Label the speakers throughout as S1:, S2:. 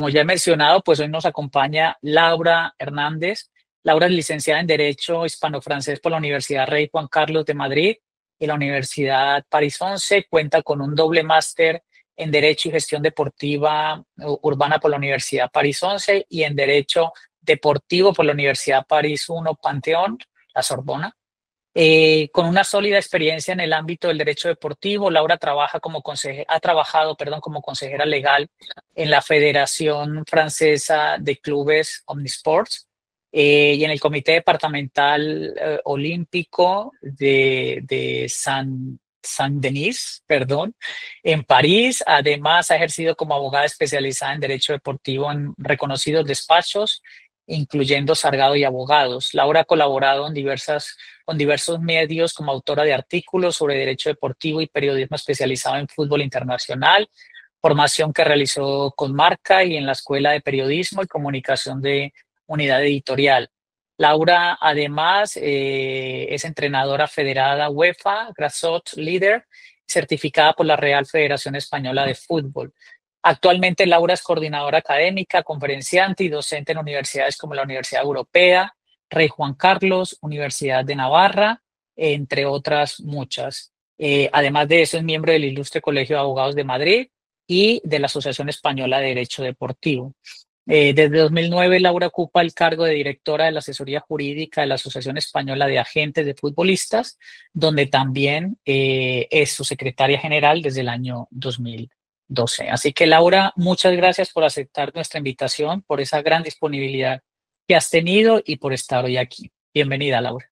S1: como ya he mencionado, pues hoy nos acompaña Laura Hernández. Laura es licenciada en Derecho Hispano-Francés por la Universidad Rey Juan Carlos de Madrid y la Universidad París 11. Cuenta con un doble máster en Derecho y Gestión Deportiva Urbana por la Universidad París 11 y en Derecho Deportivo por la Universidad París 1 Panteón, la Sorbona. Con una sólida experiencia en el ámbito del derecho deportivo, Laura ha trabajado como consejera legal en la Federación Francesa de Clubes Omnisports y en el Comité Departamental Olímpico de Saint-Denis, en París. Además, ha ejercido como abogada especializada en derecho deportivo en reconocidos despachos, incluyendo Sargado y Abogados. Laura ha colaborado con diversos medios como autora de artículos sobre derecho deportivo y periodismo especializado en fútbol internacional, formación que realizó con Marca y en la Escuela de Periodismo y Comunicación de Unidad Editorial. Laura, además, es entrenadora federada UEFA, Grassroots Leader, certificada por la Real Federación Española de Fútbol. Actualmente, Laura es coordinadora académica, conferenciante y docente en universidades como la Universidad Europea, Rey Juan Carlos, Universidad de Navarra, entre otras muchas. Además de eso, es miembro del Ilustre Colegio de Abogados de Madrid y de la Asociación Española de Derecho Deportivo. Desde 2009, Laura ocupa el cargo de directora de la asesoría jurídica de la Asociación Española de Agentes de Futbolistas, donde también es su secretaria general desde el año 2012. Así que, Laura, muchas gracias por aceptar nuestra invitación, por esa gran disponibilidad que has tenido y por estar hoy aquí. Bienvenida, Laura.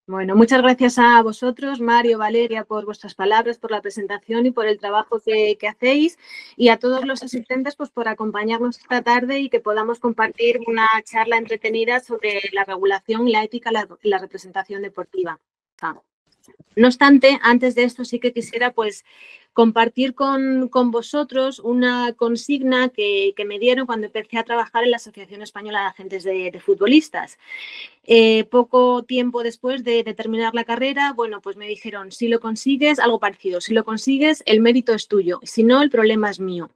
S2: Bueno, muchas gracias a vosotros, Mario, Valeria, por vuestras palabras, por la presentación y por el trabajo que hacéis, y a todos los asistentes pues, por acompañarnos esta tarde y que podamos compartir una charla entretenida sobre la regulación, la ética y la representación deportiva. No obstante, antes de esto sí que quisiera pues compartir con vosotros una consigna que me dieron cuando empecé a trabajar en la Asociación Española de Agentes de Futbolistas. Poco tiempo después de terminar la carrera, bueno, pues me dijeron, si lo consigues, algo parecido, si lo consigues, el mérito es tuyo, si no, el problema es mío.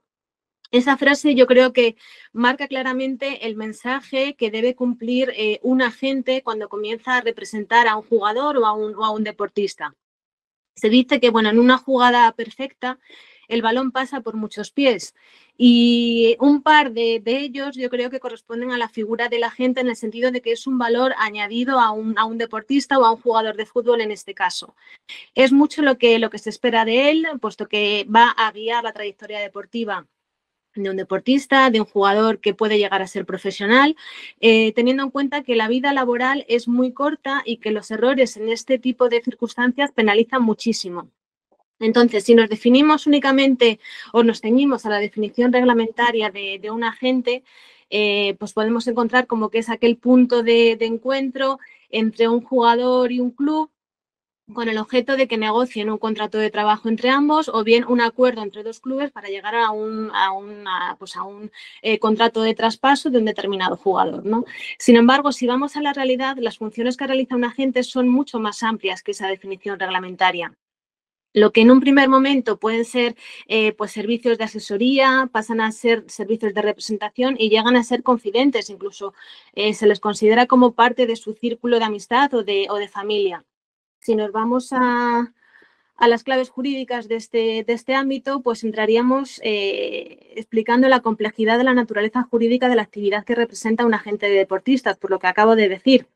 S2: Esa frase yo creo que marca claramente el mensaje que debe cumplir un agente cuando comienza a representar a un jugador o a un deportista. Se dice que, bueno, en una jugada perfecta el balón pasa por muchos pies y un par de ellos yo creo que corresponden a la figura del agente en el sentido de que es un valor añadido a un deportista o a un jugador de fútbol en este caso. Es mucho lo que se espera de él, puesto que va a guiar la trayectoria deportiva de un deportista, de un jugador que puede llegar a ser profesional, teniendo en cuenta que la vida laboral es muy corta y que los errores en este tipo de circunstancias penalizan muchísimo. Entonces, si nos definimos únicamente o nos ceñimos a la definición reglamentaria de un agente, pues podemos encontrar como que es aquel punto de encuentro entre un jugador y un club, con el objeto de que negocien un contrato de trabajo entre ambos o bien un acuerdo entre dos clubes para llegar a un contrato de traspaso de un determinado jugador, ¿no? Sin embargo, si vamos a la realidad, las funciones que realiza un agente son mucho más amplias que esa definición reglamentaria. Lo que en un primer momento pueden ser pues servicios de asesoría, pasan a ser servicios de representación y llegan a ser confidentes, incluso se les considera como parte de su círculo de amistad o de familia. Si nos vamos a las claves jurídicas de este ámbito, pues entraríamos explicando la complejidad de la naturaleza jurídica de la actividad que representa un agente de deportistas, por lo que acabo de decir.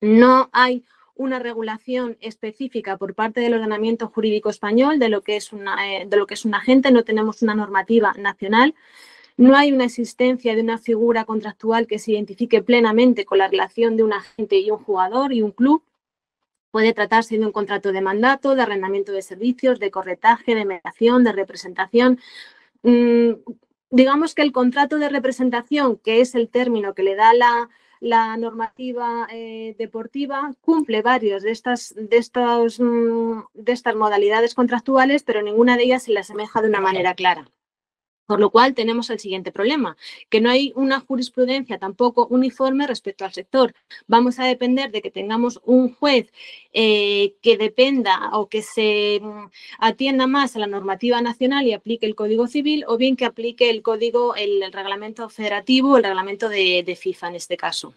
S2: No hay una regulación específica por parte del ordenamiento jurídico español de lo que es un agente, no tenemos una normativa nacional. No hay una existencia de una figura contractual que se identifique plenamente con la relación de un agente y un jugador y un club. Puede tratarse de un contrato de mandato, de arrendamiento de servicios, de corretaje, de mediación, de representación. Digamos que el contrato de representación, que es el término que le da la normativa deportiva, cumple varios de estas modalidades contractuales, pero ninguna de ellas se le asemeja de una manera clara. Por lo cual tenemos el siguiente problema, que no hay una jurisprudencia tampoco uniforme respecto al sector. Vamos a depender de que tengamos un juez que dependa o que se atienda más a la normativa nacional y aplique el Código Civil, o bien que aplique el reglamento federativo, el reglamento de FIFA en este caso.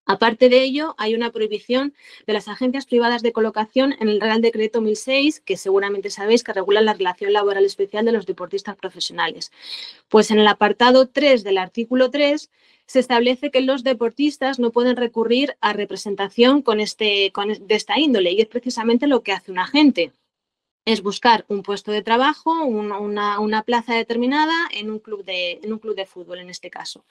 S2: Aparte de ello, hay una prohibición de las agencias privadas de colocación en el Real Decreto 1006, que seguramente sabéis que regula la relación laboral especial de los deportistas profesionales. Pues en el apartado 3 del artículo 3 se establece que los deportistas no pueden recurrir a representación de esta índole, y es precisamente lo que hace un agente. Es buscar un puesto de trabajo, una plaza determinada en un club de fútbol en este caso.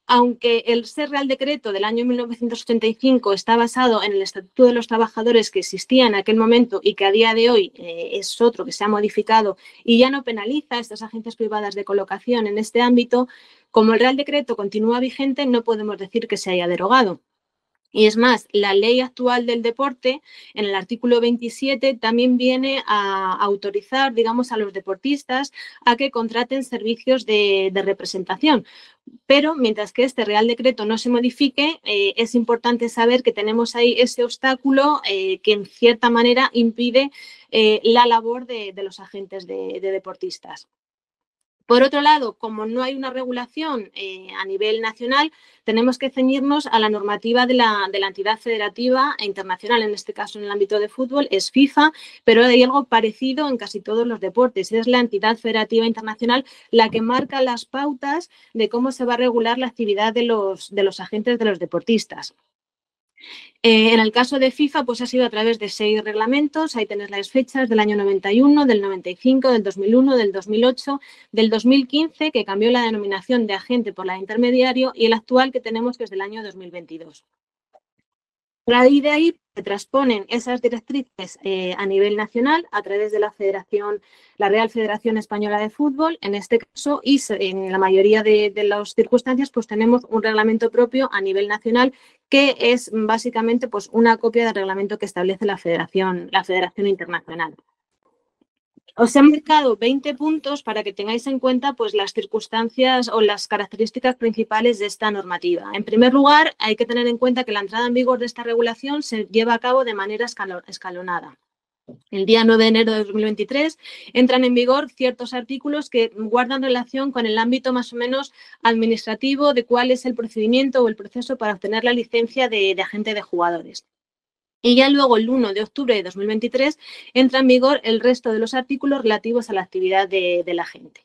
S2: Aunque el Real Decreto del año 1985 está basado en el Estatuto de los Trabajadores que existía en aquel momento y que a día de hoy es otro que se ha modificado y ya no penaliza a estas agencias privadas de colocación en este ámbito, como el Real Decreto continúa vigente, no podemos decir que se haya derogado. Y es más, la ley actual del deporte, en el artículo 27, también viene a autorizar, digamos, a los deportistas a que contraten servicios de representación. Pero mientras que este Real Decreto no se modifique, es importante saber que tenemos ahí ese obstáculo que en cierta manera impide la labor de los agentes de deportistas. Por otro lado, como no hay una regulación a nivel nacional, tenemos que ceñirnos a la normativa de la entidad federativa e internacional, en este caso en el ámbito de fútbol es FIFA, pero hay algo parecido en casi todos los deportes. Es la entidad federativa internacional la que marca las pautas de cómo se va a regular la actividad de los agentes de los deportistas. En el caso de FIFA, pues ha sido a través de 6 reglamentos. Ahí tenéis las fechas del año 91, del 95, del 2001, del 2008, del 2015, que cambió la denominación de agente por la de intermediario, y el actual que tenemos, que es del año 2022. A raíz de ahí se transponen esas directrices a nivel nacional a través de la Real Federación Española de Fútbol, en este caso, y en la mayoría de las circunstancias pues tenemos un reglamento propio a nivel nacional que es básicamente pues una copia del reglamento que establece la Federación Internacional. Os he marcado 20 puntos para que tengáis en cuenta pues, las circunstancias o las características principales de esta normativa. En primer lugar, hay que tener en cuenta que la entrada en vigor de esta regulación se lleva a cabo de manera escalonada. El día 9 de enero de 2023 entran en vigor ciertos artículos que guardan relación con el ámbito más o menos administrativo de cuál es el procedimiento o el proceso para obtener la licencia de agente de jugadores. Y ya luego, el 1 de octubre de 2023, entra en vigor el resto de los artículos relativos a la actividad del agente.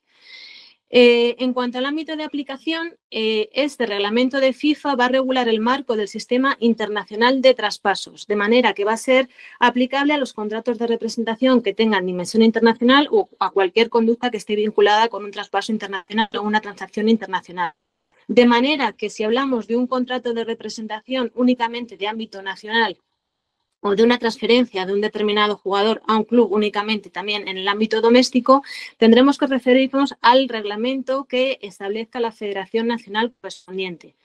S2: En cuanto al ámbito de aplicación, este reglamento de FIFA va a regular el marco del sistema internacional de traspasos, de manera que va a ser aplicable a los contratos de representación que tengan dimensión internacional o a cualquier conducta que esté vinculada con un traspaso internacional o una transacción internacional. De manera que si hablamos de un contrato de representación únicamente de ámbito nacional o de una transferencia de un determinado jugador a un club únicamente también en el ámbito doméstico, tendremos que referirnos al reglamento que establezca la Federación Nacional correspondiente.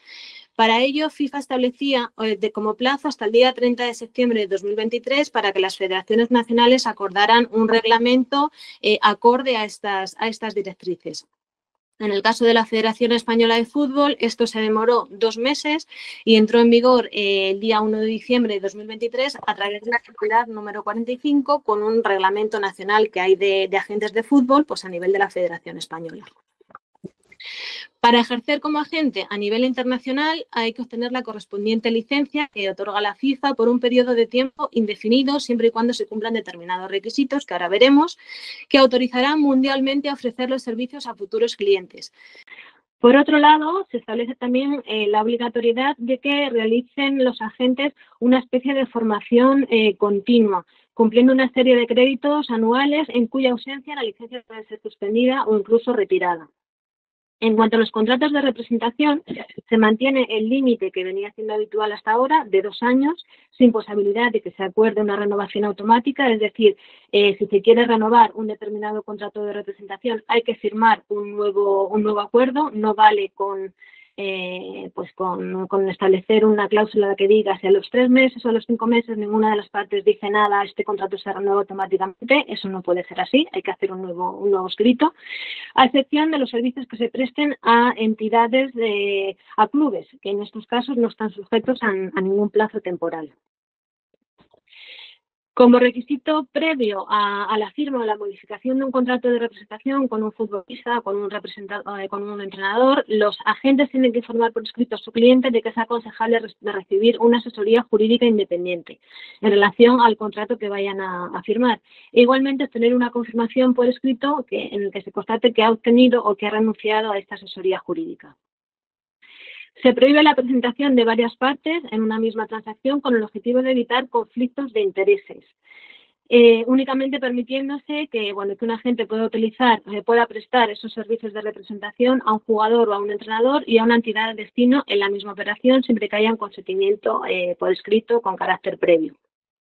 S2: Para ello, FIFA establecía como plazo hasta el día 30 de septiembre de 2023 para que las federaciones nacionales acordaran un reglamento acorde a estas directrices. En el caso de la Federación Española de Fútbol, esto se demoró 2 meses y entró en vigor el día 1 de diciembre de 2023 a través de la circular número 45 con un reglamento nacional que hay de agentes de fútbol pues a nivel de la Federación Española. Para ejercer como agente a nivel internacional hay que obtener la correspondiente licencia que otorga la FIFA por un periodo de tiempo indefinido, siempre y cuando se cumplan determinados requisitos, que ahora veremos, que autorizarán mundialmente a ofrecer los servicios a futuros clientes. Por otro lado, se establece también la obligatoriedad de que realicen los agentes una especie de formación continua, cumpliendo una serie de créditos anuales en cuya ausencia la licencia puede ser suspendida o incluso retirada. En cuanto a los contratos de representación, se mantiene el límite que venía siendo habitual hasta ahora de 2 años, sin posibilidad de que se acuerde una renovación automática, es decir, si se quiere renovar un determinado contrato de representación hay que firmar un nuevo acuerdo, no vale con pues con establecer una cláusula que diga si a los 3 meses o a los 5 meses ninguna de las partes dice nada, este contrato se renueva automáticamente. Eso no puede ser así, hay que hacer un nuevo escrito, a excepción de los servicios que se presten a entidades, a clubes, que en estos casos no están sujetos a ningún plazo temporal. Como requisito previo a la firma o la modificación de un contrato de representación con un futbolista, con un entrenador, los agentes tienen que informar por escrito a su cliente de que es aconsejable de recibir una asesoría jurídica independiente en relación al contrato que vayan a firmar. E igualmente, obtener una confirmación por escrito en el que se constate que ha obtenido o que ha renunciado a esta asesoría jurídica. Se prohíbe la presentación de varias partes en una misma transacción con el objetivo de evitar conflictos de intereses, únicamente permitiéndose que un agente pueda prestar esos servicios de representación a un jugador o a un entrenador y a una entidad de destino en la misma operación, siempre que haya un consentimiento por escrito con carácter previo.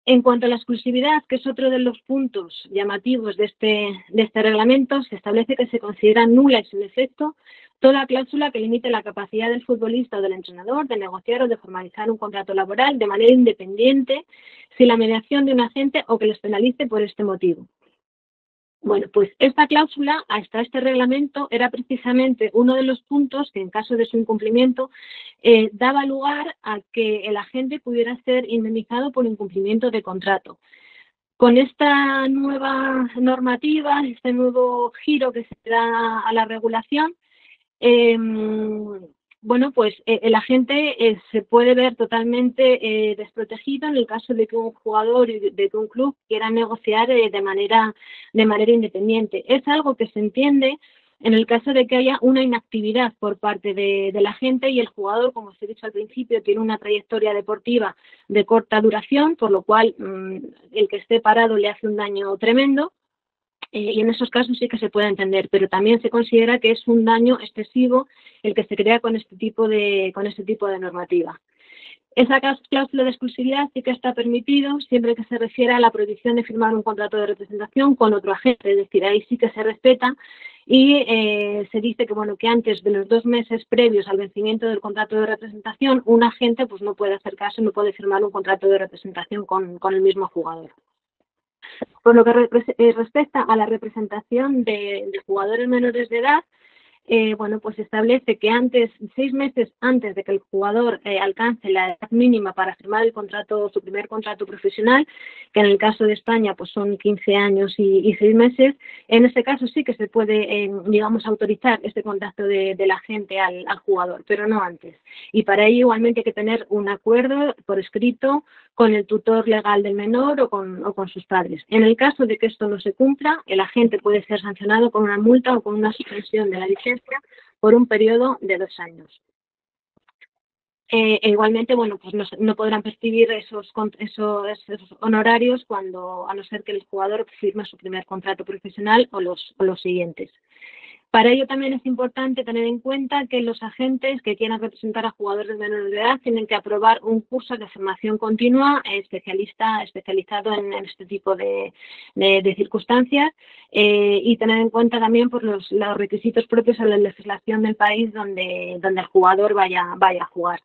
S2: En cuanto a la exclusividad, que es otro de los puntos llamativos de este reglamento, se establece que se considera nula y sin efecto toda cláusula que limite la capacidad del futbolista o del entrenador de negociar o de formalizar un contrato laboral de manera independiente sin la mediación de un agente o que les penalice por este motivo. Bueno, pues esta cláusula, hasta este reglamento, era precisamente uno de los puntos que, en caso de su incumplimiento, daba lugar a que el agente pudiera ser indemnizado por incumplimiento de contrato. Con esta nueva normativa, este nuevo giro que se da a la regulación, el agente se puede ver totalmente desprotegido en el caso de que un jugador y de que un club quieran negociar de manera independiente. Es algo que se entiende en el caso de que haya una inactividad por parte del agente y el jugador, como os he dicho al principio, tiene una trayectoria deportiva de corta duración, por lo cual el que esté parado le hace un daño tremendo. Y en esos casos sí que se puede entender, pero también se considera que es un daño excesivo el que se crea con este tipo de normativa. Esa cláusula de exclusividad sí que está permitido siempre que se refiera a la prohibición de firmar un contrato de representación con otro agente, es decir, ahí sí que se respeta y se dice que antes de los 2 meses previos al vencimiento del contrato de representación, un agente pues no puede hacer caso, no puede firmar un contrato de representación con el mismo jugador. Por lo que respecta a la representación de jugadores menores de edad, pues establece que 6 meses antes de que el jugador alcance la edad mínima para firmar su primer contrato profesional, que en el caso de España pues son 15 años y 6 meses, en este caso sí que se puede, autorizar este contacto del agente al jugador, pero no antes. Y para ello igualmente hay que tener un acuerdo por escrito con el tutor legal del menor o con sus padres. En el caso de que esto no se cumpla, el agente puede ser sancionado con una multa o con una suspensión de la licencia por un periodo de 2 años. Igualmente, pues no podrán percibir esos honorarios a no ser que el jugador firme su primer contrato profesional o los siguientes. Para ello también es importante tener en cuenta que los agentes que quieran representar a jugadores menores de edad tienen que aprobar un curso de formación continua especializado en este tipo de circunstancias y tener en cuenta también por los requisitos propios a la legislación del país donde el jugador vaya a jugar.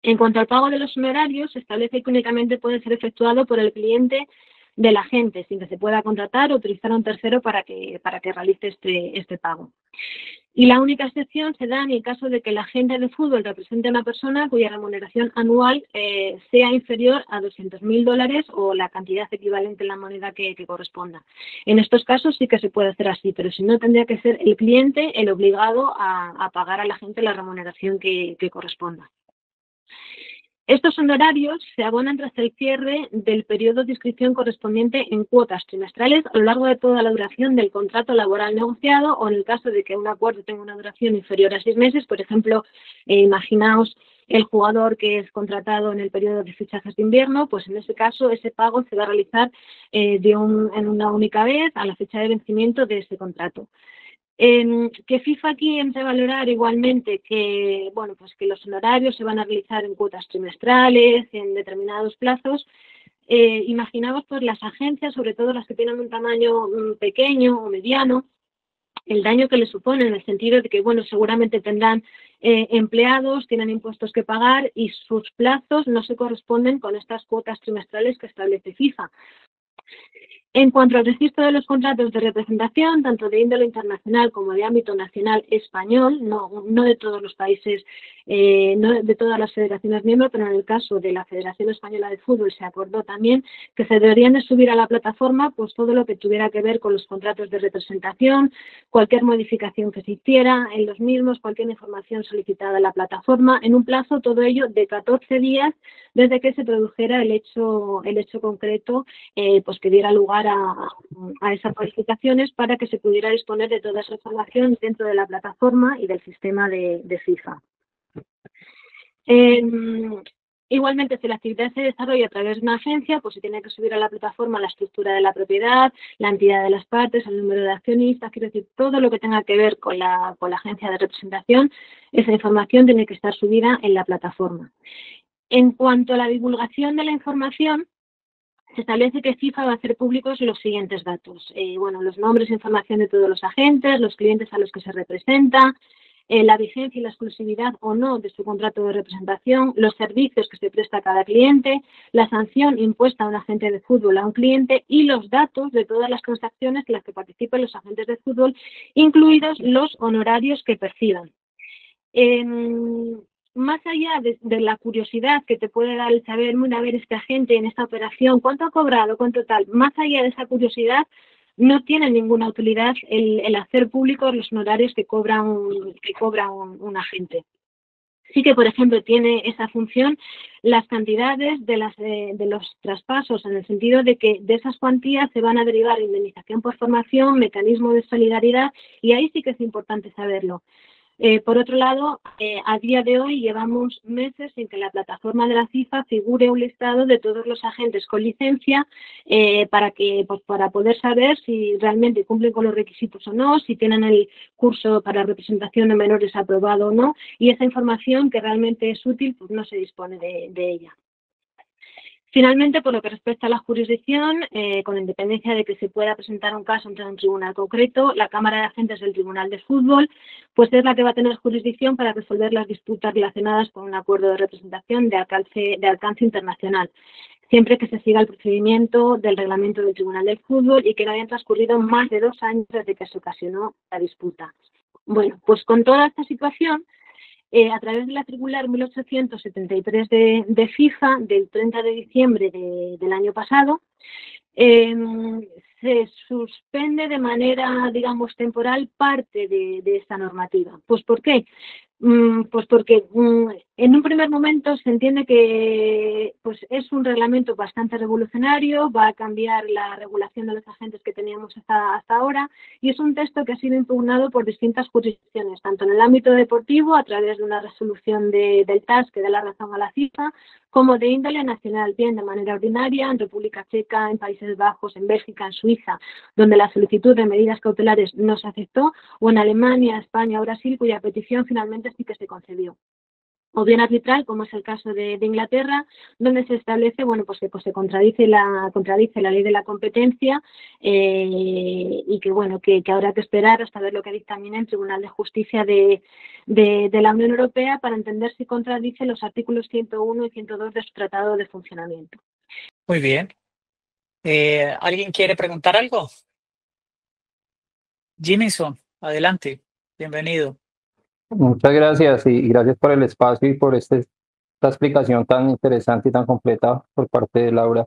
S2: En cuanto al pago de los honorarios, se establece que únicamente puede ser efectuado por el cliente del agente, sin que se pueda contratar o utilizar a un tercero para que realice este pago. Y la única excepción se da en el caso de que el agente de fútbol represente a una persona cuya remuneración anual sea inferior a $200.000 o la cantidad equivalente en la moneda que corresponda. En estos casos sí que se puede hacer así, pero si no, tendría que ser el cliente el obligado a pagar al agente la remuneración que corresponda. Estos honorarios se abonan tras el cierre del periodo de inscripción correspondiente en cuotas trimestrales a lo largo de toda la duración del contrato laboral negociado o en el caso de que un acuerdo tenga una duración inferior a 6 meses, por ejemplo, imaginaos el jugador que es contratado en el periodo de fichajes de invierno, pues en ese caso ese pago se va a realizar en una única vez a la fecha de vencimiento de ese contrato. Que FIFA aquí entra a valorar igualmente que los honorarios se van a realizar en cuotas trimestrales, en determinados plazos. Imaginaos pues las agencias, sobre todo las que tienen un tamaño pequeño o mediano, el daño que le supone, en el sentido de que, bueno, seguramente tendrán empleados, tienen impuestos que pagar y sus plazos no se corresponden con estas cuotas trimestrales que establece FIFA. En cuanto al registro de los contratos de representación, tanto de índole internacional como de ámbito nacional español, no de todos los países, no de todas las federaciones miembros, pero en el caso de la Federación Española de Fútbol se acordó también que se deberían de subir a la plataforma pues todo lo que tuviera que ver con los contratos de representación, cualquier modificación que se hiciera en los mismos, cualquier información solicitada en la plataforma, en un plazo, todo ello de 14 días desde que se produjera el hecho concreto pues que diera lugar a esas modificaciones para que se pudiera disponer de toda esa información dentro de la plataforma y del sistema de FIFA. Igualmente, si la actividad se desarrolla a través de una agencia, pues se tiene que subir a la plataforma la estructura de la propiedad, la entidad de las partes, el número de accionistas, quiero decir, todo lo que tenga que ver con la agencia de representación, esa información tiene que estar subida en la plataforma. En cuanto a la divulgación de la información, se establece que FIFA va a hacer públicos los siguientes datos. Los nombres e información de todos los agentes, los clientes a los que se representa, la vigencia y la exclusividad o no de su contrato de representación, los servicios que se presta a cada cliente, la sanción impuesta a un agente de fútbol a un cliente y los datos de todas las transacciones en las que participen los agentes de fútbol, incluidos los honorarios que perciban. Más allá de la curiosidad que te puede dar el saber, a ver, este agente en esta operación, ¿cuánto ha cobrado? ¿Cuánto tal? Más allá de esa curiosidad, no tiene ninguna utilidad el hacer públicos los honorarios que cobra un agente. Sí que, por ejemplo, tiene esa función las cantidades de los traspasos, en el sentido de que de esas cuantías se van a derivar indemnización por formación, mecanismo de solidaridad, y ahí sí que es importante saberlo. Por otro lado, a día de hoy llevamos meses sin que la plataforma de la FIFA figure un listado de todos los agentes con licencia para poder saber si realmente cumplen con los requisitos o no, si tienen el curso para representación de menores aprobado o no, y esa información que realmente es útil pues no se dispone de ella. Finalmente, por lo que respecta a la jurisdicción, con independencia de que se pueda presentar un caso ante un tribunal concreto, la Cámara de Agentes del Tribunal de Fútbol pues es la que va a tener jurisdicción para resolver las disputas relacionadas con un acuerdo de representación de alcance internacional, siempre que se siga el procedimiento del reglamento del Tribunal del Fútbol y que no hayan transcurrido más de 2 años desde que se ocasionó la disputa. Bueno, pues con toda esta situación, a través de la circular 1873 de FIFA del 30 de diciembre del año pasado, se suspende de manera, digamos, temporal parte de esta normativa. Pues ¿por qué? Pues porque en un primer momento se entiende que pues es un reglamento bastante revolucionario, va a cambiar la regulación de los agentes que teníamos hasta ahora, y es un texto que ha sido impugnado por distintas jurisdicciones, tanto en el ámbito deportivo, a través de una resolución del TAS que da la razón a la FIFA, como de índole nacional, bien de manera ordinaria, en República Checa, en Países Bajos, en Bélgica, en Suiza, donde la solicitud de medidas cautelares no se aceptó, o en Alemania, España o Brasil, cuya petición finalmente sí que se concedió. O bien arbitral, como es el caso de Inglaterra, donde se establece, pues que se contradice la ley de la competencia y que habrá que esperar hasta ver lo que dictamina el Tribunal de Justicia de la Unión Europea para entender si contradice los artículos 101 y 102 de su Tratado de Funcionamiento.
S1: Muy bien. ¿Alguien quiere preguntar algo? Jimison, adelante. Bienvenido.
S3: Muchas gracias y gracias por el espacio y por esta explicación tan interesante y tan completa por parte de Laura.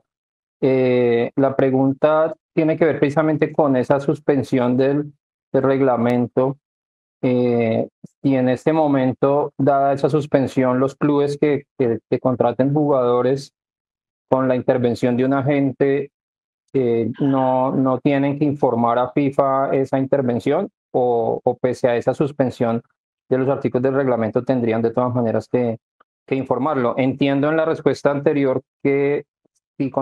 S3: La pregunta tiene que ver precisamente con esa suspensión del reglamento. Si en este momento, dada esa suspensión, los clubes que contraten jugadores con la intervención de un agente no tienen que informar a FIFA esa intervención o pese a esa suspensión de los artículos del reglamento tendrían de todas maneras que informarlo. Entiendo en la respuesta anterior que si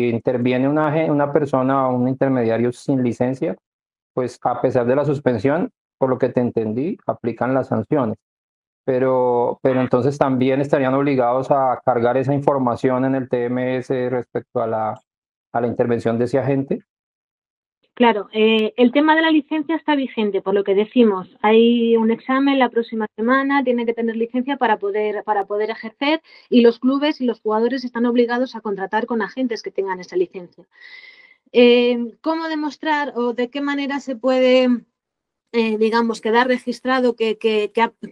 S3: interviene una persona o un intermediario sin licencia, pues a pesar de la suspensión, por lo que te entendí, aplican las sanciones. Pero entonces también estarían obligados a cargar esa información en el TMS respecto a la intervención de ese agente.
S2: Claro, el tema de la licencia está vigente, por lo que decimos, hay un examen la próxima semana, tiene que tener licencia para poder ejercer, y los clubes y los jugadores están obligados a contratar con agentes que tengan esa licencia. ¿Cómo demostrar o de qué manera se puede digamos, quedar registrado que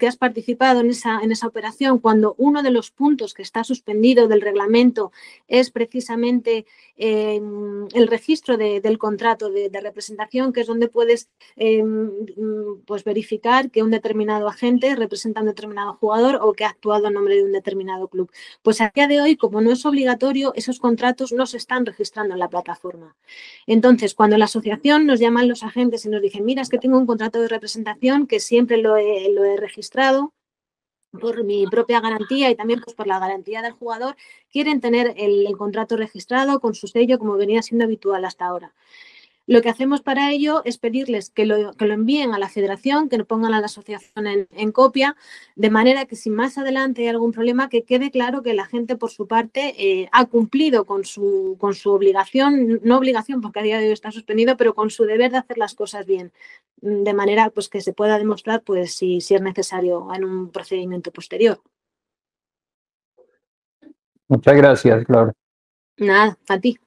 S2: has participado en esa operación cuando uno de los puntos que está suspendido del reglamento es precisamente el registro del contrato de representación, que es donde puedes pues verificar que un determinado agente representa a un determinado jugador o que ha actuado en nombre de un determinado club. Pues a día de hoy, como no es obligatorio, esos contratos no se están registrando en la plataforma. Entonces, cuando la asociación nos llaman los agentes y nos dicen, mira, es que tengo un contrato de representación que siempre lo he registrado por mi propia garantía y también pues, por la garantía del jugador, quieren tener el contrato registrado con su sello como venía siendo habitual hasta ahora. Lo que hacemos para ello es pedirles que lo envíen a la federación, que lo pongan a la asociación en copia, de manera que si más adelante hay algún problema, que quede claro que la gente por su parte ha cumplido con su obligación, no obligación porque a día de hoy está suspendido, pero con su deber de hacer las cosas bien, de manera pues, que se pueda demostrar pues, si es necesario en un procedimiento posterior.
S3: Muchas gracias, Laura.
S2: Nada, a ti.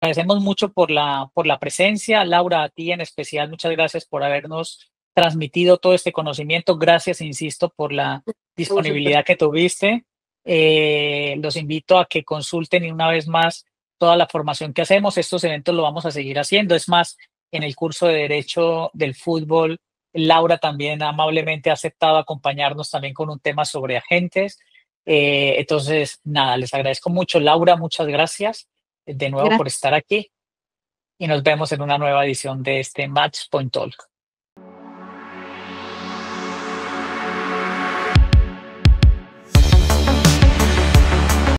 S1: Agradecemos mucho por la presencia. Laura, a ti en especial, muchas gracias por habernos transmitido todo este conocimiento. Gracias, insisto, por la disponibilidad que tuviste. Los invito a que consulten y una vez más toda la formación que hacemos. Estos eventos lo vamos a seguir haciendo. Es más, en el curso de Derecho del Fútbol, Laura también amablemente ha aceptado acompañarnos también con un tema sobre agentes. Entonces, nada, les agradezco mucho. Laura, muchas gracias de nuevo por estar aquí y nos vemos en una nueva edición de este Match Point Talk.